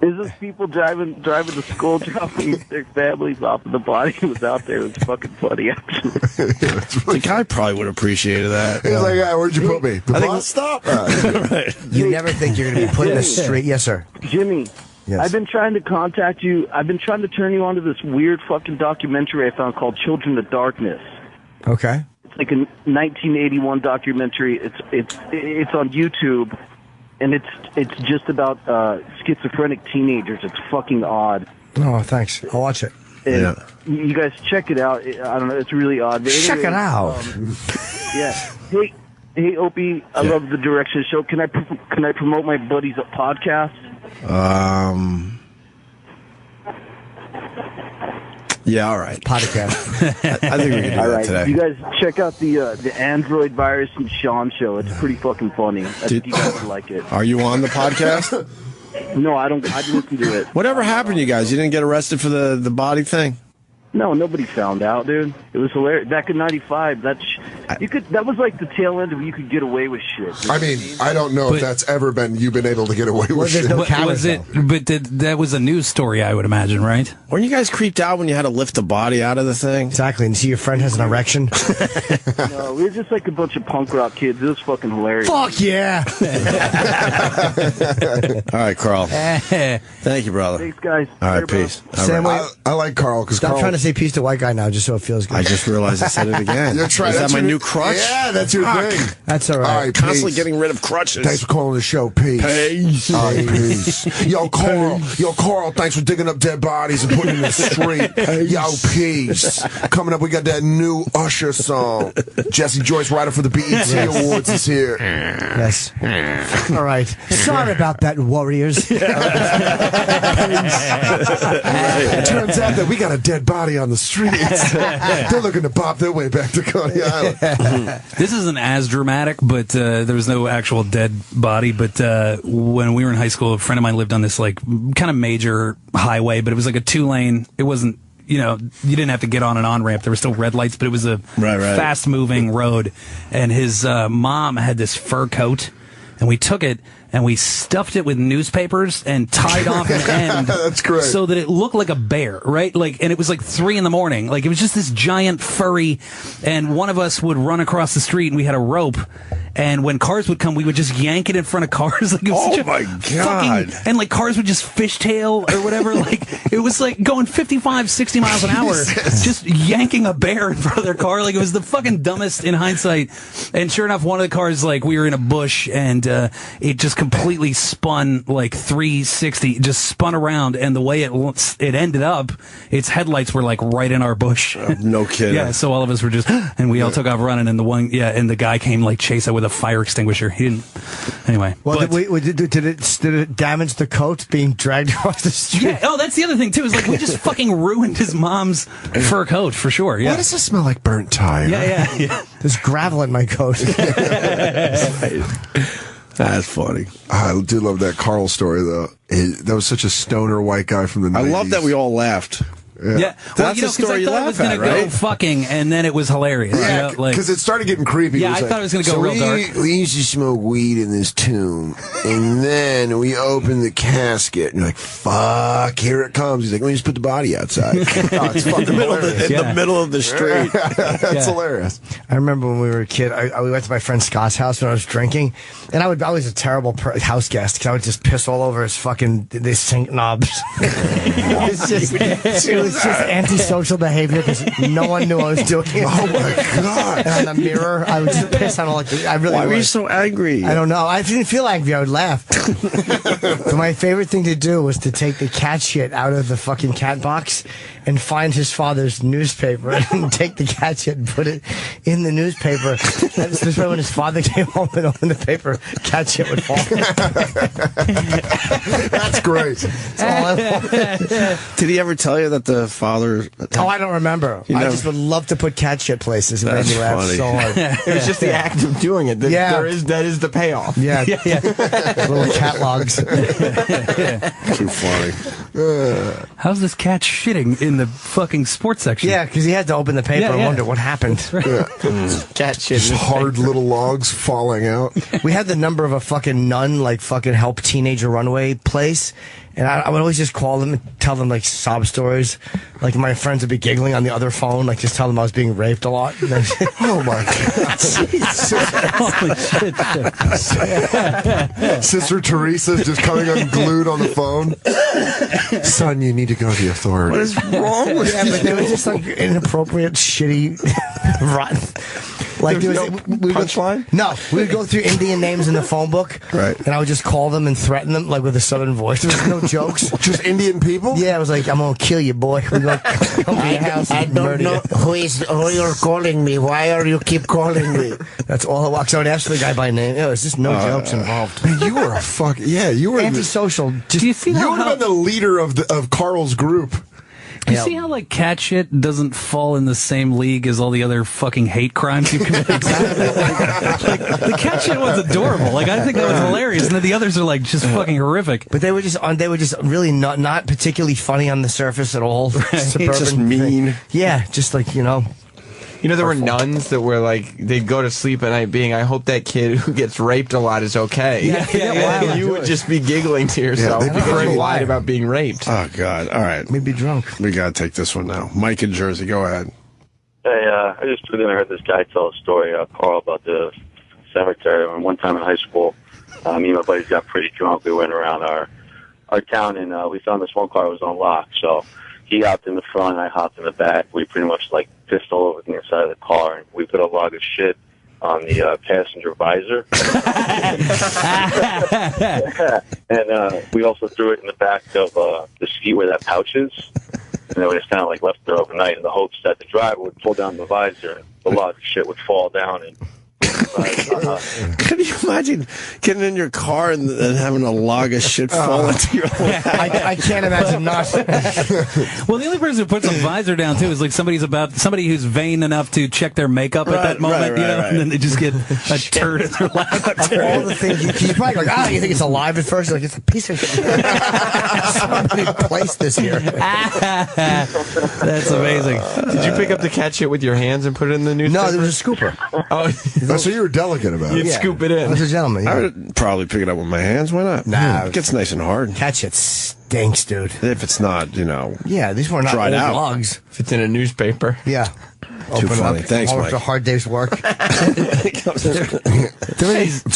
It's just people driving to school, dropping their families off, and the body was out there. It was fucking funny, actually. The guy probably would have appreciated that. He's like, "Hey, where'd you put me? The bus stop?" Right. You never think you're going to be put in the street. Yes, sir. Jimmy, Yes. I've been trying to contact you. I've been trying to turn you on to this weird fucking documentary I found called Children of Darkness. Okay. It's like a 1981 documentary. It's on YouTube, and it's just about schizophrenic teenagers. It's fucking odd. Oh, thanks. I'll watch it. And you guys check it out. I don't know. It's really odd. But Check it out. Yeah. Hey, Opie. I love the Direction Show. Can I promote my buddy's podcast? Yeah, all right. Podcast. I think we can do All that right. today. You guys check out the Android Virus and Sean show. It's pretty fucking funny. I think you guys would like it. Are you on the podcast? No, I don't. I didn't listen to it. Whatever happened to you guys? You didn't get arrested for the body thing? No, nobody found out, dude. It was hilarious. Back in '95, that was like the tail end of you could get away with shit. I mean, I don't know if that's ever you've been able to get away with shit. That was a news story, I would imagine, right? Weren't you guys creeped out when you had to lift the body out of the thing? Exactly. And see your friend has an erection. No, we were just like a bunch of punk rock kids. It was fucking hilarious. Fuck yeah. All right, Carl. Thank you, brother. Thanks, guys. All right, Later, bro. peace. All Sam, right. I like Carl because Stop Carl. trying to say peace to white guy now, just so it feels good. I just realized I said it again. You're trying. Is that that's my your new crutch? Yeah, that's your thing. That's all right. All right, Constantly peace. getting rid of crutches. Thanks for calling the show. Peace. Peace. All right, peace. Yo, Carl, thanks for digging up dead bodies and putting them in the street. Yo, peace. Coming up, we got that new Usher song. Jesse Joyce, writer for the BET Awards, is here. Yes. All right. Sorry about that, Warriors. It turns out that we got a dead body on the streets. They're looking to pop their way back to Coney Island. This isn't as dramatic, but there was no actual dead body. But when we were in high school, a friend of mine lived on this like kind of major highway, but it was like a 2-lane. It wasn't, you didn't have to get on an on-ramp. There were still red lights, but it was a fast-moving road. And his mom had this fur coat, and we took it and we stuffed it with newspapers and tied off an end. That's great. So that it looked like a bear, right? And it was like 3 a.m. Like it was just this giant furry, and one of us would run across the street and we had a rope. And when cars would come, we would just yank it in front of cars. Like it was such a my God. and like cars would just fishtail or whatever. Like it was like going 55, 60 miles an hour, just yanking a bear in front of their car. Like it was the fucking dumbest in hindsight. And sure enough, one of the cars, like we were in a bush and it just completely spun like 360, just spun around. And the way it ended up, its headlights were like right in our bush. No kidding. Yeah, so all of us were just, and we all took off running. And and the guy came like chase us with a fire extinguisher. He didn't. Anyway. Well, did it damage the coat being dragged across the street? Yeah. Oh, that's the other thing too. Is like we just fucking ruined his mom's fur coat for sure. Yeah. Why does it smell like burnt tire? Yeah. There's gravel in my coat. That's funny. I do love that Carl story, though. That was such a stoner white guy from the 90s. I love that we all laughed. Yeah. That's the story you I thought it was laugh going at, to go right? fucking, and then it was hilarious. Yeah, because it started getting creepy. Yeah, I thought it was going to go real dark. We used to smoke weed in this tomb, and then we opened the casket, and you're like, fuck, here it comes. He's like, let me just put the body outside. Oh, it's fucking hilarious. In the middle of the street. That's hilarious. I remember when we were a kid, we went to my friend Scott's house when I was drinking, and I was a terrible house guest because I would just piss all over his these sink knobs. it was just antisocial behavior because no one knew I was doing it. Oh my God. And on the mirror, I would just piss on all Why were you so angry? I don't know. I didn't feel angry. I would laugh. But my favorite thing to do was to take the cat shit out of the fucking cat box and find his father's newspaper and take the cat shit and put it in the newspaper. This way when his father came home and opened the paper, cat shit would fall. That's great. That's all I wanted. Did he ever tell you that the father... Oh, I don't remember. I just would love to put cat shit places. It made me laugh so hard. It was just the act of doing it. That is the payoff. Yeah. Little cat logs. Too funny. How's this cat shitting in the fucking sports section? Yeah, because he had to open the paper and wonder what happened. Cat shit. Just hard little logs falling out. We had the number of a fucking nun, like fucking help teenager runaway place, And I would always just call them and tell them like sob stories. Like my friends would be giggling on the other phone, like just tell them I was being raped a lot. Oh my God. Holy shit. Sister Teresa's just coming unglued on the phone. Son, you need to go to the authorities. What is wrong with Yeah, but they were just like inappropriate, shitty, rotten. Like There's no punchline? No, we would go through Indian names in the phone book, right? And I would just call them and threaten them, like with a southern voice. There was no jokes. Just Indian people? Yeah, I was like, I'm gonna kill you, boy. We're gonna come to your house. I and don't murder know you. who you're calling me. Why are you keep calling me? That's all I walks. I would ask the guy by name. There's just no jokes involved. Man, you were a fuck. Yeah, you were antisocial. Do you see You would have been the leader of Carl's group. You see how like cat shit doesn't fall in the same league as all the other fucking hate crimes you commit? Like, the cat shit was adorable. Like I think that was hilarious, and then the others are like just fucking horrific. But they were just really not particularly funny on the surface at all. Suburban Just mean. Yeah, just like You know, there were nuns that were like, they'd go to sleep at night being, I hope that kid who gets raped a lot is okay. Yeah, And you would just be giggling to yourself they'd be because you great. lied about being raped. Oh, God. All right. maybe drunk. We got to take this one now. Mike in Jersey, go ahead. Hey, I just tuned in and heard this guy tell a story, Carl, about the cemetery. And one time in high school, me and my buddies got pretty drunk. We went around our town, and we found this one car was unlocked. So he hopped in the front, and I hopped in the back. We pretty much, like, pissed all over the inside of the car, and we put a log of shit on the passenger visor. And we also threw it in the back of the seat where that pouch is. And then we just kind of like left there overnight in the hopes that the driver would pull down the visor and the log of shit would fall down. And Can you imagine getting in your car and having a log of shit fall into your lap? I can't imagine not. Well, the only person who puts a visor down too is like somebody who's vain enough to check their makkup at that moment, right. and then they just get a turd in their lap. Of all the things you probably like, you think it's alive at first? You're like, it's a piece of shit. Somebody placed this here. That's amazing. Did you pick up the cat shit with your hands and put it in the newspaper? No, there was a scooper. Oh, so you were delicate about it. You'd scoop it in. That's a gentleman. I Yeah. would probably pick it up with my hands. Why not? Nah. It gets nice and hard. Cat shit stinks, dude. If it's not, Yeah, these were not dried old out. logs. If it's in a newspaper. Yeah. Too funny. Thanks, All Mike. after a hard day's work. What's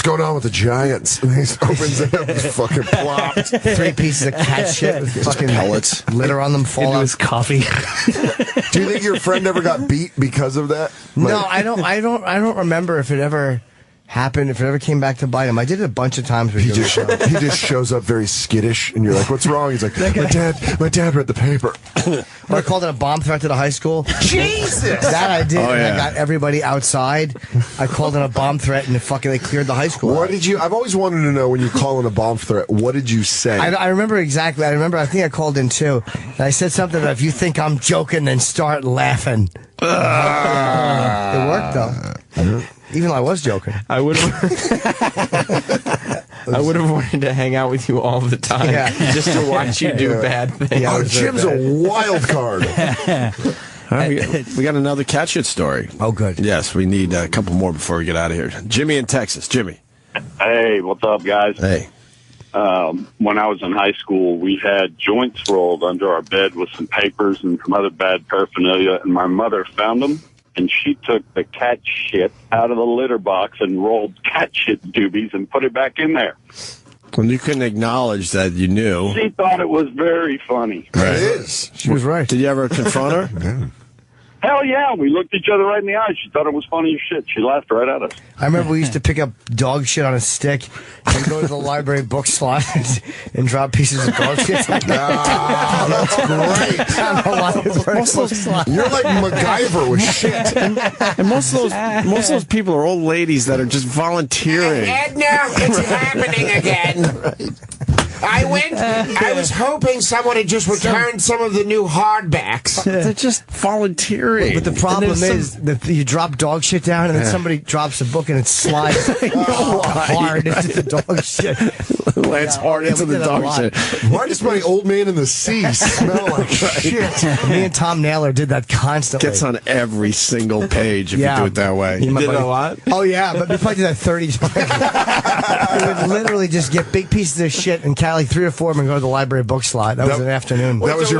going on with the Giants? And he opens it up, it's fucking plopped. 3 pieces of cat shit with fucking pellets, litter on them, fall Into out. his coffee. Do you think your friend ever got beat because of that? No, I don't remember if it ever happened, if it ever came back to bite him. I did it a bunch of times with He just shows up very skittish, and you're like, "What's wrong?" He's like, "My dad read the paper." Or I called it a bomb threat to the high school. Jesus! That I did. Oh, And yeah. I got everybody outside. I called it a bomb threat, and they cleared the high school. What did you? I've always wanted to know when you call in a bomb threat. What did you say? I remember exactly. I think I called in too. And I said something about, if you think I'm joking, then start laughing. It worked though. Even though I was joking. I would have wanted to hang out with you all the time, just to watch you do bad things. Oh, Jim's a wild card. All right, we got another cat shit story. Oh, good. Yes, we need a couple more before we get out of here. Jimmy in Texas. Jimmy. Hey, what's up, guys? Hey. When I was in high school, we had joints rolled under our bed with some papers and some other bad paraphernalia, and my mother found them, and she took the cat shit out of the litter box and rolled cat shit doobies and put it back in there. When you couldn't acknowledge that you knew. She thought it was very funny. Right. It is. She was right. Did you ever confront her? Hell yeah, we looked each other right in the eye. She thought it was funny as shit. She laughed right at us. I remember we used to pick up dog shit on a stick and go to the library book slot and drop pieces of dog shit. That's great. On the library book slot. You're like MacGyver with shit. And most of those people are old ladies that are just volunteering. Edna, it's happening again. I was hoping someone had just returned some of the new hardbacks. They're just volunteering. But the problem is that you drop dog shit down and then somebody drops a book and it slides hard into the dog shit. Lands hard into we the did that a dog lot. shit. Why does my old man in the sea smell like shit? Me and Tom Naylor did that constantly. Gets on every single page if you do it that way. You did it a lot? Oh, yeah, but we probably did that 30 times. We would literally just get big pieces of shit and buy like 3 or 4 of them and go to the library book slot. That was an afternoon. That was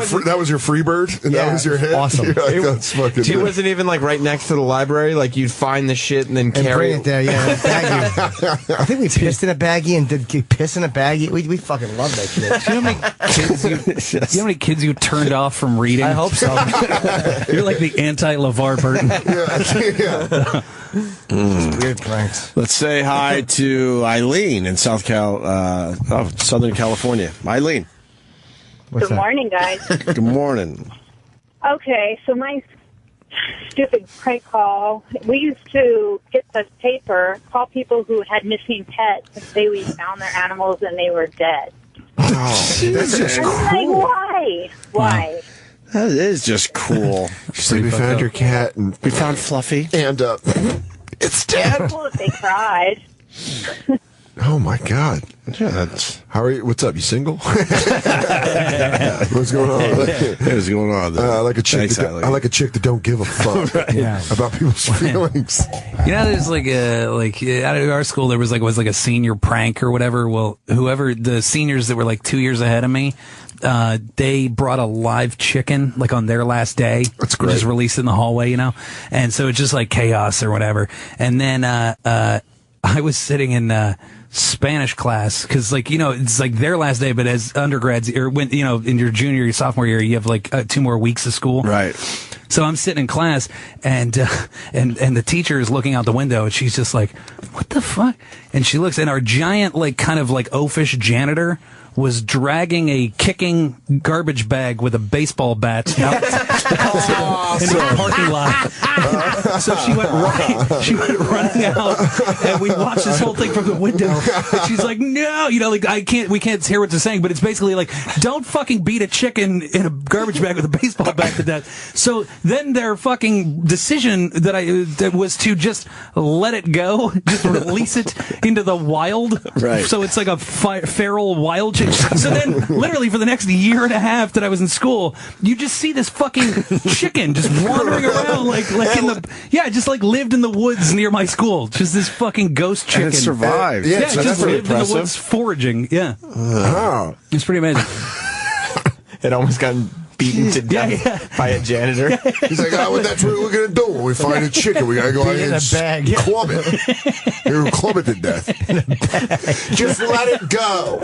your free bird, and that was your hit. Awesome. You're like, that's fucking. It wasn't even like right next to the library. Like you'd find the shit and then And carry bring it there, yeah. in a baggie. I think we pissed in a baggie and did piss in a baggie. We fucking love that shit. Do you know how many kids you turned off from reading? I hope so. You're like the anti-LeVar Burton. Weird pranks. Let's say hi to Eileen in Southern California. Eileen. What's Good morning, guys. Good morning. Okay, so my stupid prank call, we used to get the paper, call people who had missing pets and say we found their animals and they were dead. Oh, that's just I'm cool. like, why? Why? That is just cool. So we found your cat, and we found Fluffy, and it's dead. Cool if they cried. Oh my God! Yeah, that's... How are you? What's up? You single? What's going on? What's going on? I like a chick. Thanks, I like a chick that don't give a fuck about people's feelings. You know, there's like out of our school there was like a senior prank or whatever. Well, whoever the seniors that were like 2 years ahead of me, they brought a live chicken like on their last day. That's great. Just released in the hallway, you know, and so it's just like chaos or whatever. And then I was sitting in Spanish class because, like, you know, it's like their last day, but as undergrads, or when, you know, in your junior, your sophomore year, you have like 2 more weeks of school. Right. So I'm sitting in class, and the teacher is looking out the window, and she's just like, "What the fuck?" And she looks, and our giant, like, kind of like oafish janitor was dragging a kicking garbage bag with a baseball bat out into the parking lot. So she went running out, and we watched this whole thing from the window. And she's like, "No," you know, like we can't hear what they're saying, but it's basically like, "Don't fucking beat a chicken in a garbage bag with a baseball bat to death." So then their fucking decision that was to just let it go, just release it into the wild. Right. So it's like a feral wild chicken. So then, literally for the next year and a half that I was in school, you just see this fucking chicken just wandering around like in the just like lived in the woods near my school. Just this fucking ghost chicken. And it survived. Yeah, so it just pretty lived in the woods foraging. Yeah. It's pretty amazing. It almost got beaten to death by a janitor. He's like, "Oh, well, that's what we're gonna do. When we find a chicken, we gotta go out and club it. You're gonna club it to death. Just let it go,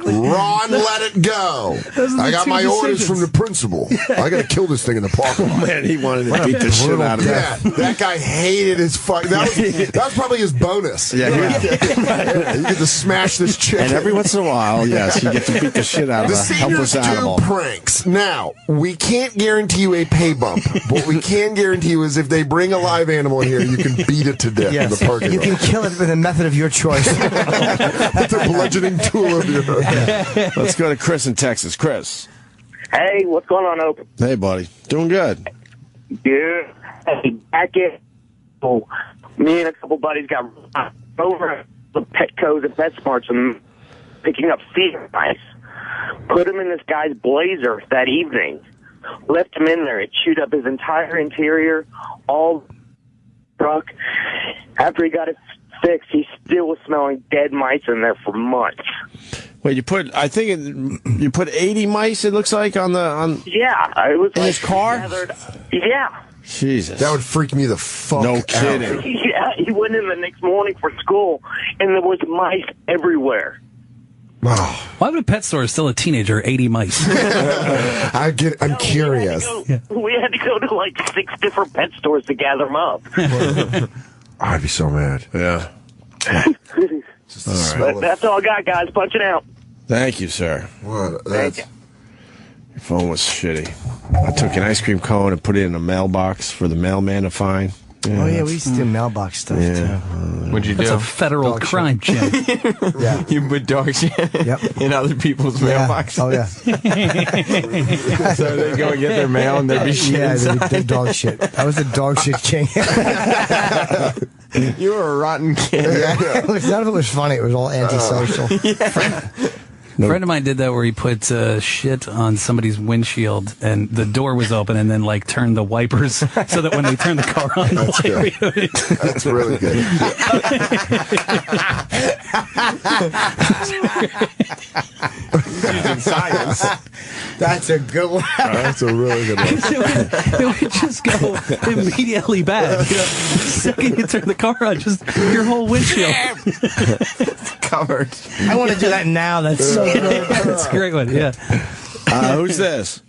Ron. Let it go. I got my orders from the principal. I gotta kill this thing in the parking lot." Man, he wanted to beat the shit out of it. That guy hated his fuck. That was probably his bonus. Yeah, you get to smash this chicken. And every once in a while, yes, you get to beat the shit out of a helpless animal. Pranks. Now, we can't guarantee you a pay bump. What we can guarantee you is if they bring a live animal in here, you can beat it to death in the parking lot. You can kill it with a method of your choice. It's a bludgeoning tool of yours. Let's go to Chris in Texas. Chris. Hey, what's going on, Opie? Hey, buddy. Doing good. Dude, hey, back in. Oh, me and a couple buddies got over the Petco's and PetSmarts and picking up feeder mice. Put him in this guy's blazer that evening. Left him in there. It chewed up his entire interior, all truck. After he got it fixed, he still was smelling dead mice in there for months. Wait, you put 80 mice, it looks like, on Yeah, it was in his car? Yeah. Jesus. That would freak me the fuck out. No kidding. Yeah, he went in the next morning for school, and there was mice everywhere. Why would a pet store still a teenager 80 mice? I'm curious. We had to go to like 6 different pet stores to gather them up. I'd be so mad. Yeah. But that's all I got, guys. Punching out. Thank you, sir. Thank you. Your phone was shitty. I took an ice cream cone and put it in a mailbox for the mailman to find. Yeah, we used to do mailbox stuff, too. What'd you do? That's a federal crime, Jim. Yeah. You put dog shit in other people's mailboxes. Oh, yeah. So they go and get their mail and there'd be shit inside. Yeah, dog shit. I was the dog shit king. You were a rotten kid. None of it was funny. It was all antisocial. A friend of mine did that where he put shit on somebody's windshield and the door was open and then like turned the wipers so that when they turned the car on, That's really good. Using science. That's a good one. That's a really good one. It would just go immediately bad. You know, the second you turn the car on, just your whole windshield covered. I want to do that now. That's so good. That's a great one. Yeah. Who's this?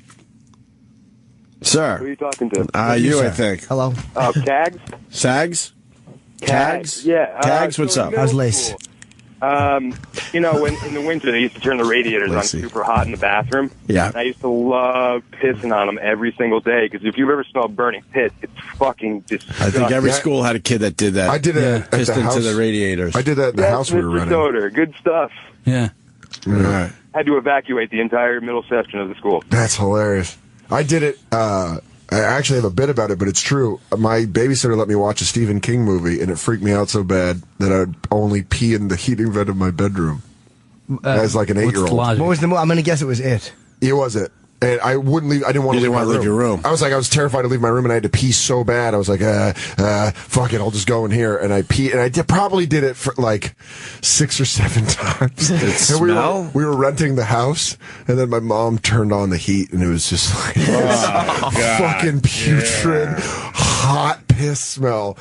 Sir. Who are you talking to? You, I think. Hello. Oh, Cags? Sags? Cags? Yeah. Cags, what's up? How's Lace? You know, when in the winter they used to turn the radiators on super hot in the bathroom. Yeah. And I used to love pissing on them every single day because if you've ever smelled burning piss, it's fucking disgusting. I think every school had a kid that did that. I did it at Pissed the into house. the radiators. I did that at the house we were Mr. renting. Soder, good stuff. Yeah. All right. Had to evacuate the entire middle section of the school. That's hilarious. I did it. I actually have a bit about it, but it's true. My babysitter let me watch a Stephen King movie, and it freaked me out so bad that I'd only pee in the heating vent of my bedroom as like an 8-year-old. What was the movie? I'm going to guess it was It. It was it. And I wouldn't leave. I didn't want to You leave didn't my want to leave your room. I was terrified to leave my room, and I had to pee so bad. I was like, fuck it, I'll just go in here. And I peed, and I probably did it for like 6 or 7 times. Did it And smell? we were renting the house, and then my mom turned on the heat, and it was just like fucking putrid, hot piss smell.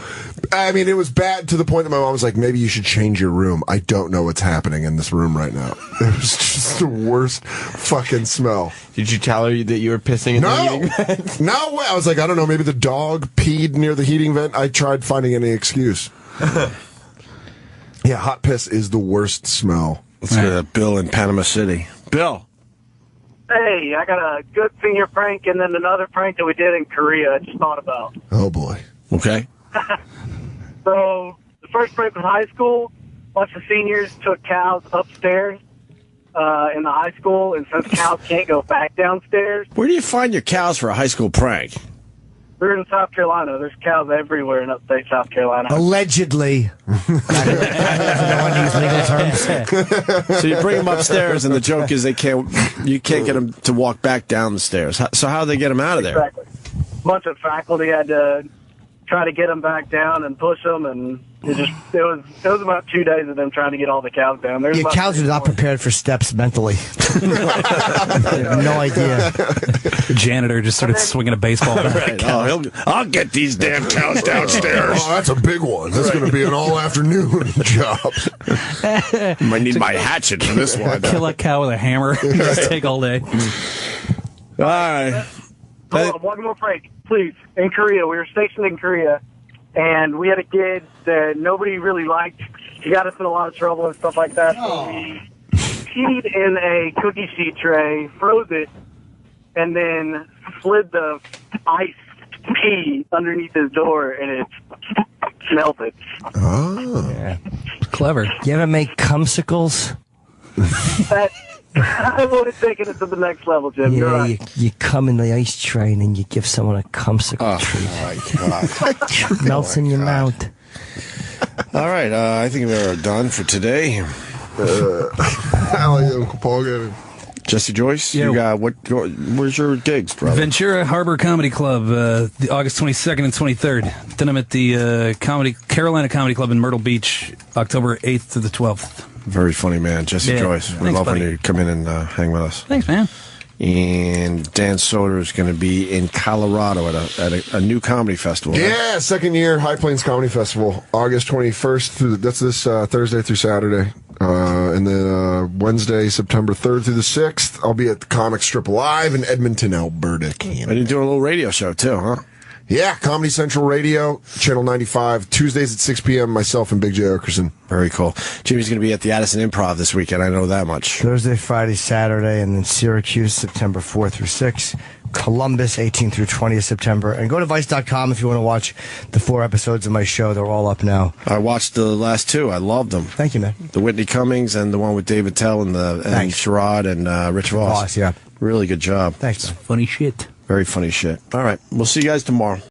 I mean, it was bad to the point that my mom was like, maybe you should change your room. I don't know what's happening in this room right now. It was just the worst fucking smell. Did you tell her that you were pissing in the heating vent? No way. I was like, I don't know, maybe the dog peed near the heating vent. I tried finding any excuse. Yeah, hot piss is the worst smell. Let's go to Bill in Panama City. Bill. Hey, I got a good finger prank and then another prank that we did in Korea I just thought about. Oh, boy. Okay. So, the first prank was high school. A bunch of seniors took cows upstairs in the high school, and since cows can't go back downstairs, Where do you find your cows for a high school prank? we're in South Carolina. There's cows everywhere in upstate South Carolina. Allegedly. So you bring them upstairs, and the joke is you can't get them to walk back down the stairs. So how do they get them out of there? Exactly. A bunch of faculty had to try to get them back down and push them, and it was about 2 days of them trying to get all the cows down. There's Your about cows are not prepared for steps mentally. They have no idea. The janitor just started swinging a baseball bat. Right. I'll get these damn cows downstairs. Oh, that's a big one. That's going to be an all-afternoon job. Might need my hatchet for this one. Kill a cow with a hammer. Just take all day. All right. Hold on, one more prank, please. In Korea, we were stationed in Korea, and we had a kid that nobody really liked. He got us in a lot of trouble and stuff like that. So we peed in a cookie sheet tray, froze it, and then slid the ice pee underneath his door, and it melted. Oh. Yeah. Clever. You ever make cumsicles? I would have taken it to the next level, Jim. You're Yeah, right. you come in the ice train and you give someone a cumsicle treat. Oh, my God. Melts in your mouth. All right. I think we're done for today. How are you, Uncle Paul? Jesse Joyce, Yeah. you got where's your gigs, brother? Ventura Harbor Comedy Club, the August 22nd and 23rd. Then I'm at the Carolina Comedy Club in Myrtle Beach, October 8th to the 12th. Very funny man, Jesse Yeah. Joyce. We'd Thanks, love when buddy. you come in and hang with us. Thanks, man. And Dan Soder is going to be in Colorado at a new comedy festival. right? Yeah, second year High Plains Comedy Festival, August 21st through that's this Thursday through Saturday, and then Wednesday, September 3rd through the 6th, I'll be at the Comic Strip Live in Edmonton, Alberta, Canada. And you're doing a little radio show too, huh? Yeah, Comedy Central Radio, Channel 95, Tuesdays at 6 p.m. Myself and Big J Okerson. Very cool. Jimmy's going to be at the Addison Improv this weekend. I know that much. Thursday, Friday, Saturday, and then Syracuse, September 4th through 6th. Columbus, 18th through 20th September. And go to Vice.com if you want to watch the 4 episodes of my show. They're all up now. I watched the last 2. I loved them. Thank you, man. The Whitney Cummings and the one with David Tell and Sherrod and Rich Voss. Yeah. Really good job. Thanks, man. Funny shit. Very funny shit. All right. We'll see you guys tomorrow.